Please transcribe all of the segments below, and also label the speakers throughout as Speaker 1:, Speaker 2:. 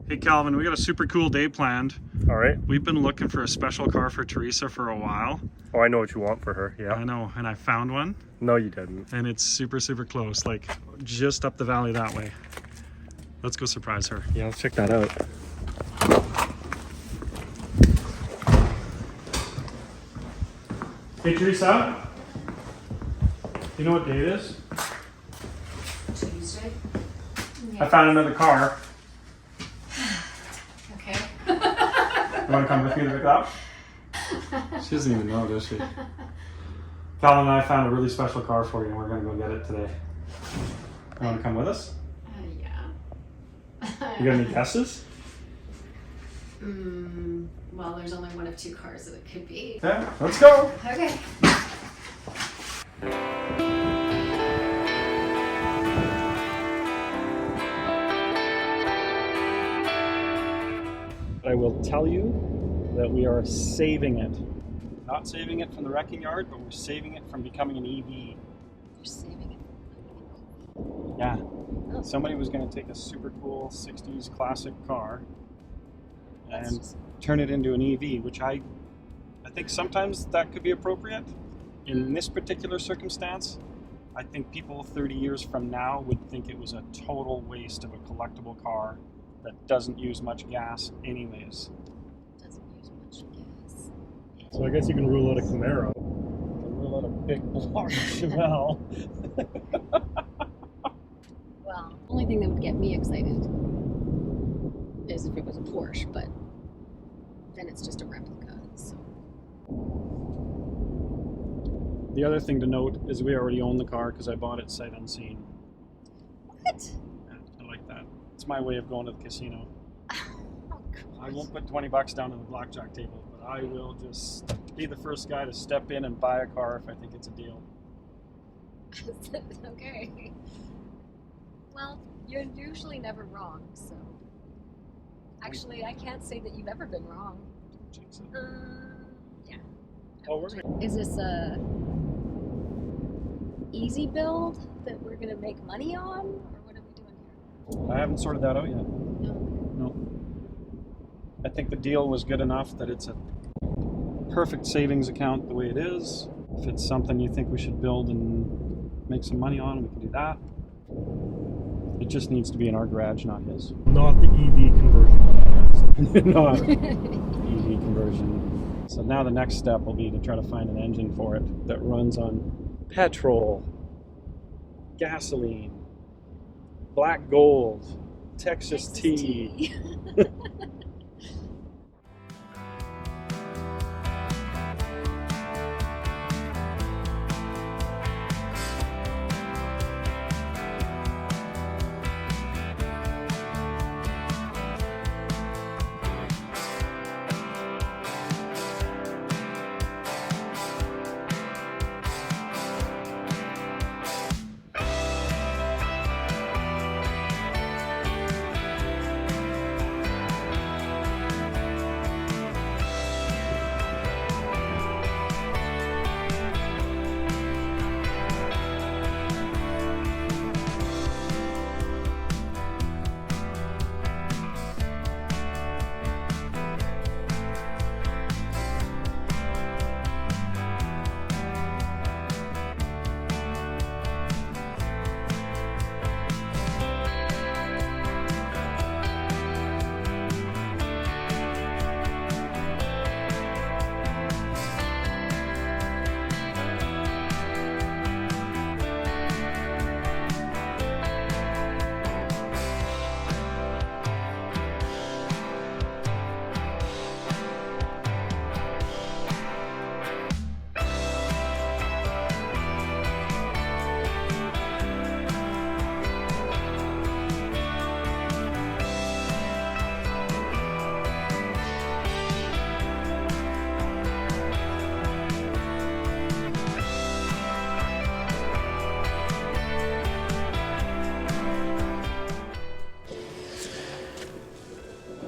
Speaker 1: Hey Calvin, we got a super cool day planned.
Speaker 2: All right.
Speaker 1: We've been looking for a special car for Teresa for a while.
Speaker 2: Oh, I know what you want for her, yeah.
Speaker 1: I know, and I found one.
Speaker 2: No, you didn't.
Speaker 1: And it's super, super close, like just up the valley that way. Let's go surprise her.
Speaker 2: Yeah, let's check that out.
Speaker 1: Hey Teresa, you know what day it is?
Speaker 3: Tuesday?
Speaker 1: I found another car.
Speaker 3: Okay.
Speaker 1: You want to come with me to pick it up? She doesn't even know, does she? Calvin and I found a really special car for you and we're going to go get it today. You want to come with us?
Speaker 3: Yeah.
Speaker 1: You got any guesses?
Speaker 3: Well, there's only one of two cars that it could be.
Speaker 1: Yeah, let's go.
Speaker 3: Okay.
Speaker 1: I will tell you that we are saving it. Not saving it from the wrecking yard, but we're saving it from becoming an EV.
Speaker 3: You're saving it.
Speaker 1: Yeah.
Speaker 3: Oh.
Speaker 1: Somebody was going to take a super cool 60s classic car
Speaker 3: That's
Speaker 1: and
Speaker 3: just-
Speaker 1: turn it into an EV, which I think sometimes that could be appropriate. In this particular circumstance, I think people 30 years from now would think it was a total waste of a collectible car that doesn't use much gas anyways.
Speaker 3: Doesn't use much gas.
Speaker 2: So I guess you can rule out a Camaro.
Speaker 1: Rule out a big block Chevelle.
Speaker 3: Well, the only thing that would get me excited is if it was a Porsche, but then it's just a replica, so.
Speaker 1: The other thing to note is we already own the car because I bought it sight unseen.
Speaker 3: What?
Speaker 1: Yeah, I like that. It's my way of going to the casino.
Speaker 3: Oh,
Speaker 1: I won't put 20 bucks down on the blackjack table, but I will just be the first guy to step in and buy a car if I think it's a deal.
Speaker 3: Okay. Well, you're usually never wrong, so. Actually, I can't say that you've ever been wrong.
Speaker 1: Jinx it.
Speaker 3: Yeah.
Speaker 1: Oh, we're gonna...
Speaker 3: Is this a easy build that we're gonna make money on, or what are we doing here?
Speaker 1: I haven't sorted that out yet.
Speaker 3: No.
Speaker 1: No. I think the deal was good enough that it's a perfect savings account the way it is. If it's something you think we should build and make some money on, we can do that. It just needs to be in our garage, not his.
Speaker 2: Not the EV conversion.
Speaker 1: Not EV conversion. So now the next step will be to try to find an engine for it that runs on petrol, gasoline, black gold, Texas tea.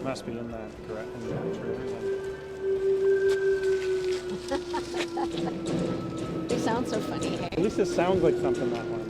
Speaker 1: Must be in that correct in the trailer then.
Speaker 3: They sound so funny, hey?
Speaker 1: At least it sounds like something that one.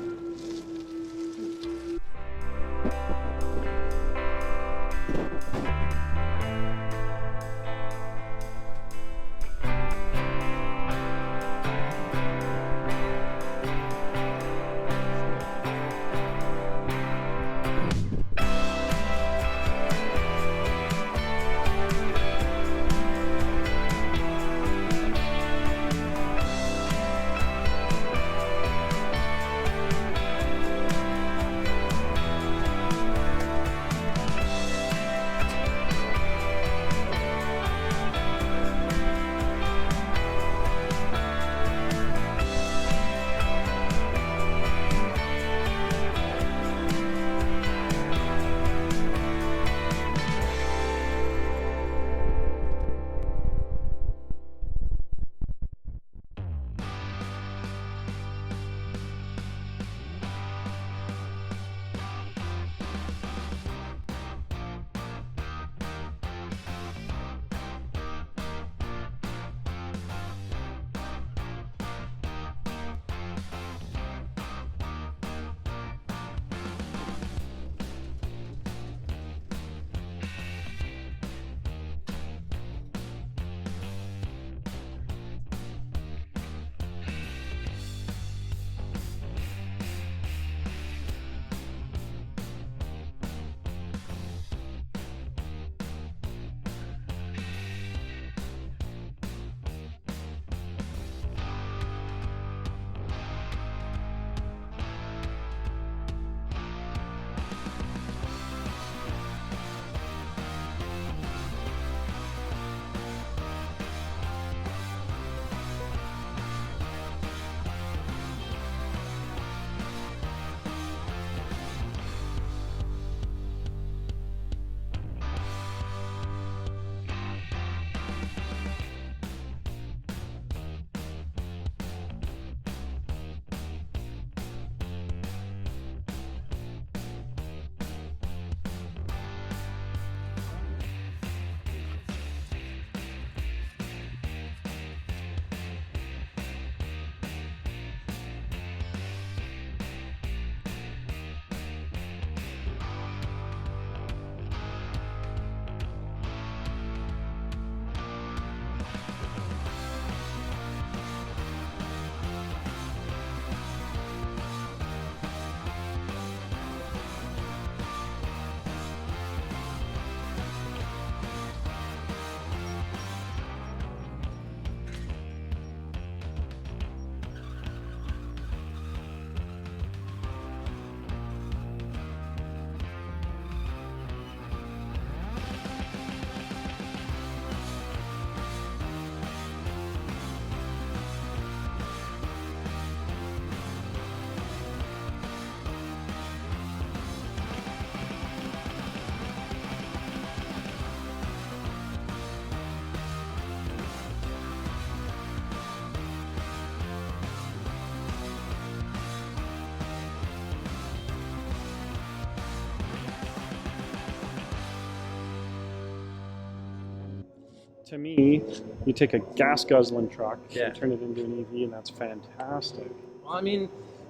Speaker 1: To me, you take a gas guzzling truck
Speaker 4: Yeah.
Speaker 1: and turn it into an EV, and that's fantastic.
Speaker 4: Well, I mean,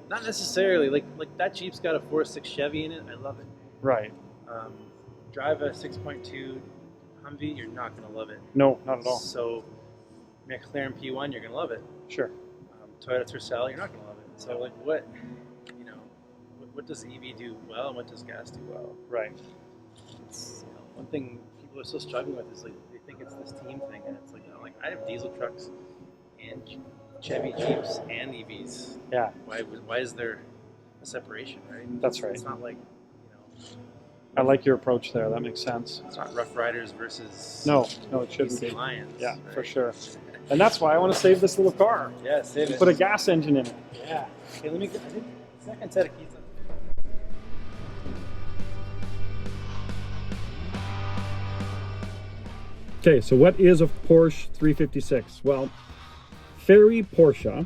Speaker 4: not necessarily. Like that Jeep's got a 4.6 Chevy in it. I love it.
Speaker 1: Right.
Speaker 4: Drive a 6.2 Humvee, you're not going to love it.
Speaker 1: No, not at all.
Speaker 4: So, McLaren P1, you're going to love it.
Speaker 1: Sure.
Speaker 4: Toyota Tercel, you're not going to love it. So, like, what does EV do well, and what does gas do well?
Speaker 1: Right.
Speaker 4: It's, one thing people are still struggling with is like they think it's this team thing, and it's like, I have diesel trucks and Chevy Jeeps and EVs.
Speaker 1: Yeah.
Speaker 4: Why is there a separation, right?
Speaker 1: That's right.
Speaker 4: It's not like,
Speaker 1: I like your approach there. That makes sense.
Speaker 4: it's not Rough Riders versus
Speaker 1: No, it shouldn't
Speaker 4: PC
Speaker 1: be.
Speaker 4: Lions.
Speaker 1: Yeah,
Speaker 4: right?
Speaker 1: for sure. And that's why I want to save this little car.
Speaker 4: Yeah, save it.
Speaker 1: Put a gas engine in it.
Speaker 4: Yeah. Okay, let me get, I think, second set of keys.
Speaker 1: Okay, so what is a Porsche 356? Well, Ferry Porsche,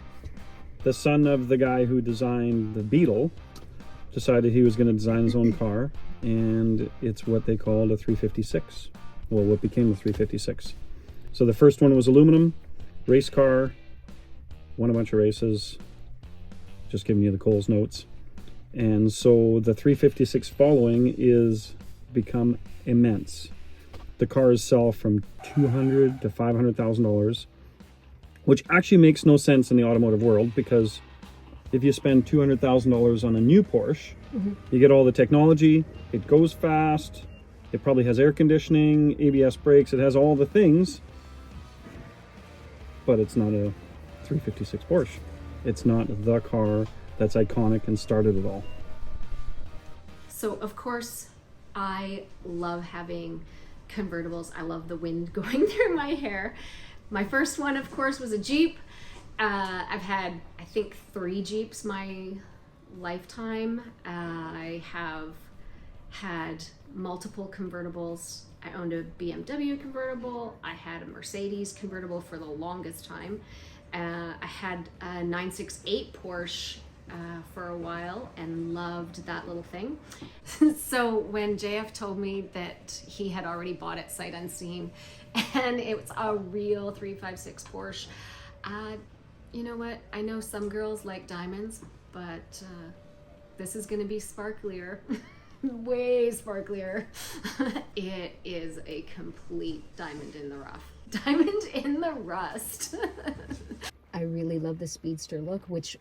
Speaker 1: the son of the guy who designed the Beetle, decided he was going to design his own car, and it's what they called a 356. Well, what became the 356. So the first one was aluminum, race car, won a bunch of races, just giving you the Coles notes. And so the 356 following is become immense. The cars sell from $200,000 to $500,000, which actually makes no sense in the automotive world, because if you spend $200,000 on a new Porsche, you get all the technology, it goes fast, it probably has air conditioning, ABS brakes, it has all the things, but it's not a 356 Porsche. It's not the car that's iconic and started it all.
Speaker 3: So of course, I love having convertibles. I love the wind going through my hair. My first one, of course, was a Jeep. I've had, I think, 3 Jeeps my lifetime. I have had multiple convertibles. I owned a BMW convertible. I had a Mercedes convertible for the longest time. I had a 968 Porsche for a while and loved that little thing. So when JF told me that he had already bought it sight unseen and it was a real 356 Porsche, you know what? I know some girls like diamonds, but this is gonna be sparklier. Way sparklier. It is a complete diamond in the rough. Diamond in the rust. I really love the Speedster look, which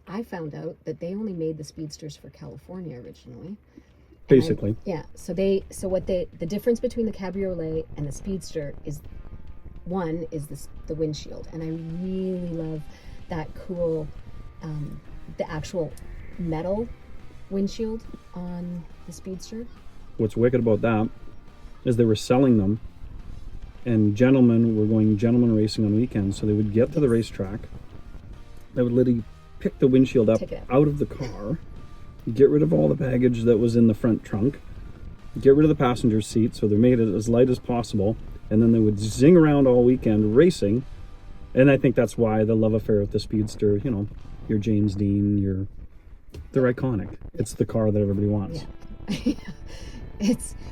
Speaker 3: I found out that they only made the Speedsters for California originally.
Speaker 1: Basically.
Speaker 3: So the difference between the Cabriolet and the Speedster is, one is the windshield, and I really love that cool, the actual metal windshield on the Speedster.
Speaker 1: What's wicked about that is they were selling them, and gentlemen were going gentleman racing on weekends, so they would get to the racetrack, they would literally pick the windshield up out of the car, get rid of all the baggage that was in the front trunk, get rid of the passenger seat, so they made it as light as possible, and then they would zing around all weekend racing. And I think that's why the love affair with the Speedster, you know, your James Dean, they're iconic. It's the car that everybody wants.
Speaker 3: Yeah.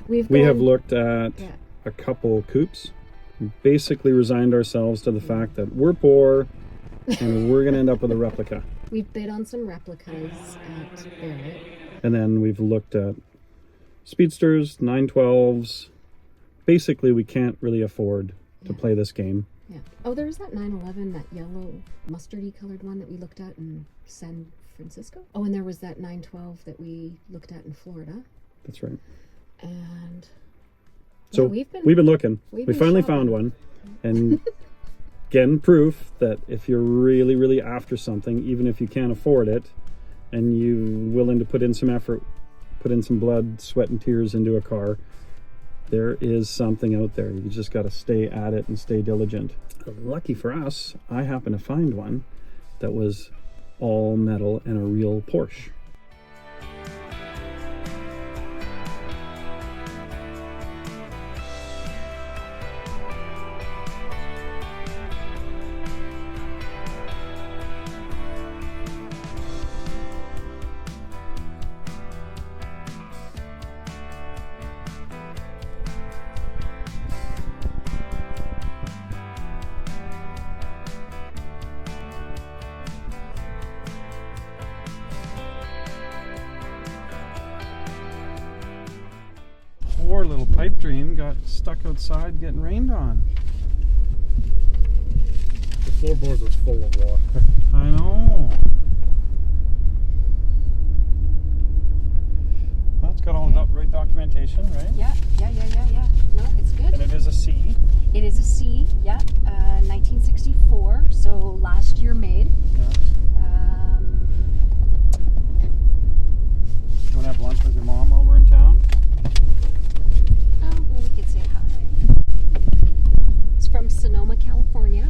Speaker 1: We have looked at a couple coupes, basically resigned ourselves to the fact that we're poor and we're going to end up with a replica.
Speaker 3: We've bid on some replicas at Barrett.
Speaker 1: And then we've looked at Speedsters, 912s. Basically, we can't really afford to play this game.
Speaker 3: Yeah. Oh, there's that 911, that yellow mustardy colored one that we looked at in San Francisco. Oh, and there was that 912 that we looked at in Florida.
Speaker 1: That's right.
Speaker 3: And
Speaker 1: so we've been looking. We finally found one. And again, proof that if you're really, really after something, even if you can't afford it, and you're willing to put in some effort, put in some blood, sweat, and tears into a car, there is something out there. You just got to stay at it and stay diligent. Lucky for us, I happened to find one that was all metal and a real Porsche. Poor little pipe dream got stuck outside getting rained on.
Speaker 2: The floorboards are full of water.
Speaker 1: I know. Well, it's got all the right documentation, right?
Speaker 3: Yeah. No, it's good.
Speaker 1: And it is a C.
Speaker 3: It is a C, 1964, so last year made.
Speaker 1: Yeah. You want to have lunch with your mom while we're in town?
Speaker 3: Well, we could say hi. It's from Sonoma, California.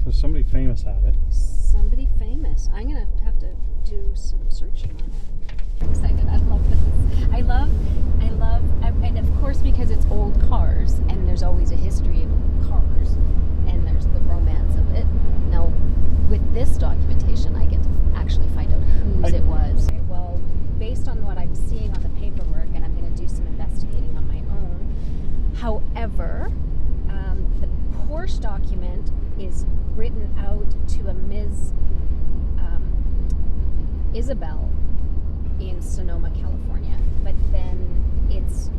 Speaker 1: So somebody famous had it.
Speaker 3: Somebody famous. I'm going to have to do some searching on it. I'm excited. I love this. I love, and of course because it's old cars, and there's always a history of cars, and there's the romance of it. Now, with this documentation, I get to actually find out whose it was. Okay, well, based on what I'm seeing on the paperwork, and I'm going to do some investigating on my own. However, the Porsche document is written out to a Ms. Isabel in Sonoma, California, but then it its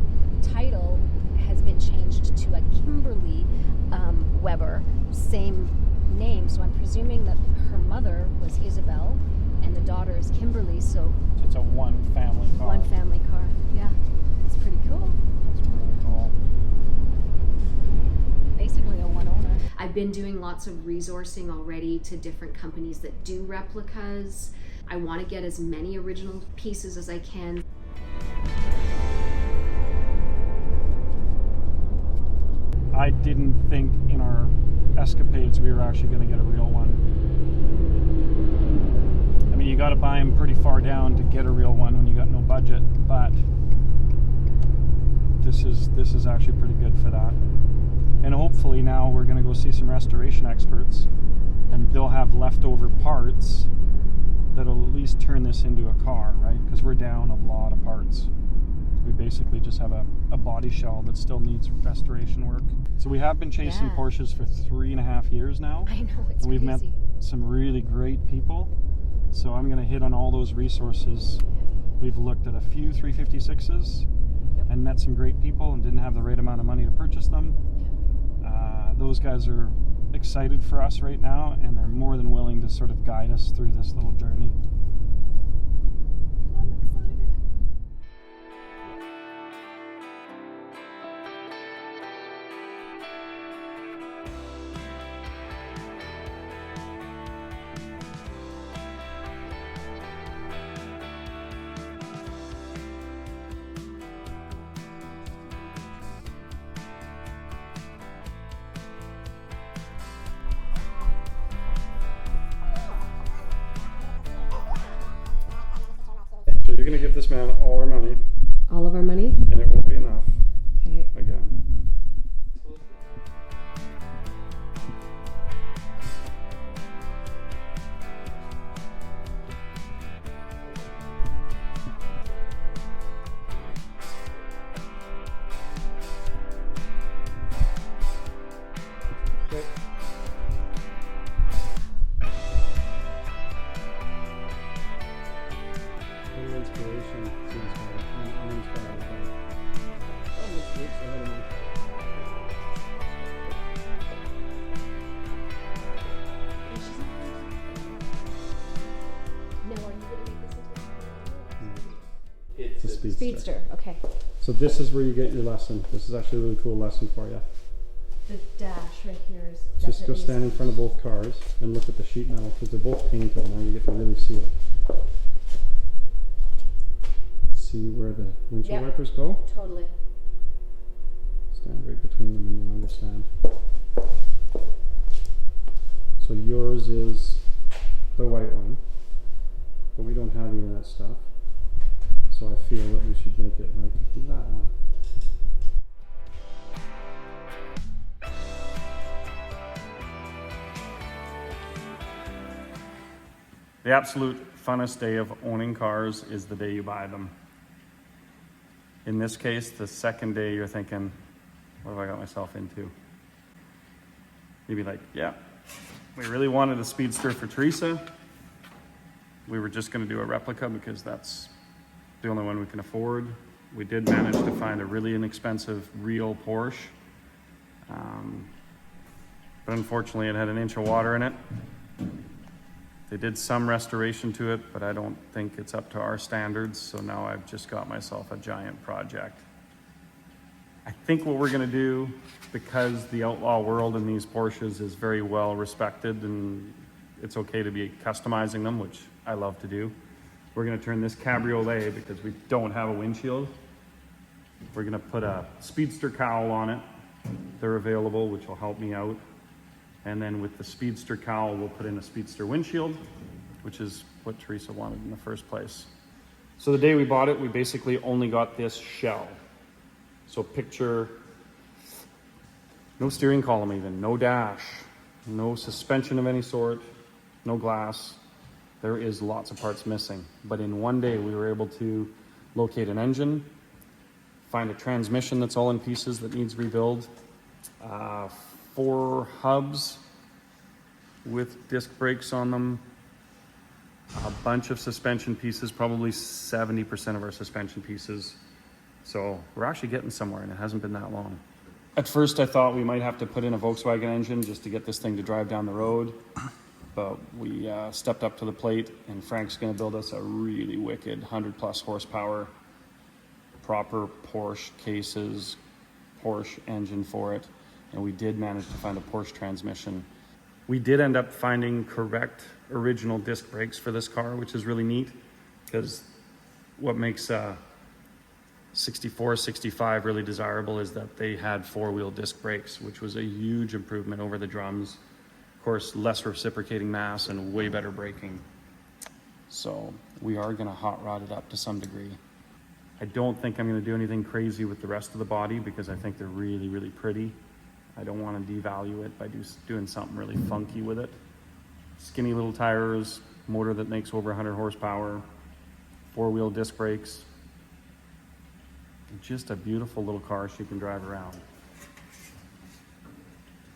Speaker 3: title has been changed to a Kimberly Weber, same name. So I'm presuming that her mother was Isabel and the daughter is Kimberly. So
Speaker 1: It's a one family car.
Speaker 3: one family car. Yeah, it's pretty cool.
Speaker 1: That's really cool.
Speaker 3: Basically a one owner. I've been doing lots of resourcing already to different companies that do replicas. I want to get as many original pieces as I can.
Speaker 1: I didn't think in our escapades we were actually going to get a real one. I mean, you got to buy them pretty far down to get a real one when you got no budget, but this is actually pretty good for that. And hopefully now we're going to go see some restoration experts, and they'll have leftover parts that'll at least turn this into a car, right? Because we're down a lot of parts. We basically just have a body shell that still needs restoration work. So we have been chasing Porsches for 3.5 years now.
Speaker 3: I know, it's
Speaker 1: and we've
Speaker 3: crazy.
Speaker 1: met some really great people. So I'm going to hit on all those resources. We've looked at a few 356s and met some great people and didn't have the right amount of money to purchase them. Those guys are excited for us right now, and they're more than willing to sort of guide us through this little journey.
Speaker 3: I'm excited.
Speaker 1: So you're going to give this man all our money,
Speaker 3: All of our money?
Speaker 1: and it won't be enough,
Speaker 3: Okay.
Speaker 1: again. Inspiration seems uninspired.
Speaker 3: No, are you going to make this into
Speaker 1: It's a Speedster.
Speaker 3: Speedster? Okay.
Speaker 1: So this is where you get your lesson. This is actually a really cool lesson for you.
Speaker 3: The dash right here is
Speaker 1: Just go
Speaker 3: definitely
Speaker 1: stand in front of both cars and look at the sheet metal because they're both painted. Now you get to really see it. See where the windshield
Speaker 3: Yep.
Speaker 1: wipers go?
Speaker 3: Totally.
Speaker 1: Stand right between them and you'll understand. So yours is the white one, but we don't have any of that stuff. So I feel that we should make it like that one. The absolute funnest day of owning cars is the day you buy them. In this case, the second day you're thinking, what have I got myself into? You'd be like, yeah, we really wanted a Speedster for Teresa. We were just gonna do a replica because that's the only one we can afford. We did manage to find a really inexpensive real Porsche. But unfortunately it had an inch of water in it. They did some restoration to it, but I don't think it's up to our standards, so now I've just got myself a giant project. I think what we're gonna do, because the outlaw world in these Porsches is very well respected and it's okay to be customizing them, which I love to do, we're gonna turn this Cabriolet, because we don't have a windshield, we're gonna put a Speedster cowl on it. They're available, which will help me out. And then with the Speedster cowl, we'll put in a Speedster windshield, which is what Teresa wanted in the first place. So the day we bought it, we basically only got this shell. So picture no steering column even, no dash, no suspension of any sort, no glass. There is lots of parts missing. But in one day, we were able to locate an engine, find a transmission that's all in pieces that needs rebuild, 4 hubs with disc brakes on them, a bunch of suspension pieces, probably 70% of our suspension pieces, So we're actually getting somewhere, and it hasn't been that long. At first I thought we might have to put in a Volkswagen engine just to get this thing to drive down the road. But we stepped up to the plate, and Frank's gonna build us a really wicked 100+ horsepower, proper Porsche cases, Porsche engine for it. And we did manage to find a Porsche transmission. We did end up finding correct original disc brakes for this car, which is really neat, because what makes 64, 65 really desirable is that they had 4-wheel disc brakes, which was a huge improvement over the drums. Of course, less reciprocating mass and way better braking. So we are gonna hot rod it up to some degree. I don't think I'm gonna do anything crazy with the rest of the body because I think they're really, really pretty. I don't wanna devalue it by doing something really funky with it. Skinny little tires, motor that makes over 100 horsepower, 4-wheel disc brakes. Just a beautiful little car she can drive around.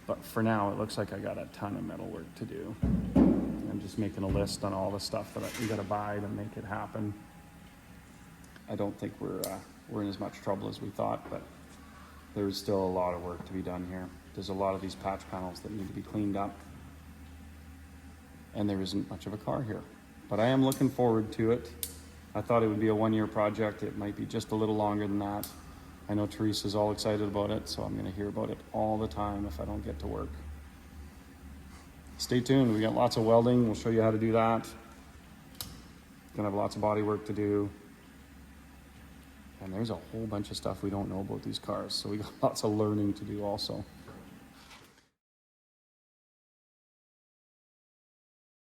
Speaker 1: But for now, it looks like I got a ton of metal work to do. I'm just making a list on all the stuff that we gotta buy to make it happen. I don't think we're in as much trouble as we thought, but there's still a lot of work to be done here. There's a lot of these patch panels that need to be cleaned up, and there isn't much of a car here. But I am looking forward to it. I thought it would be a 1-year project. It might be just a little longer than that. I know Teresa's all excited about it, so I'm gonna hear about it all the time if I don't get to work. Stay tuned, we got lots of welding. We'll show you how to do that. Gonna have lots of body work to do. And there's a whole bunch of stuff we don't know about these cars, so we got lots of learning to do also.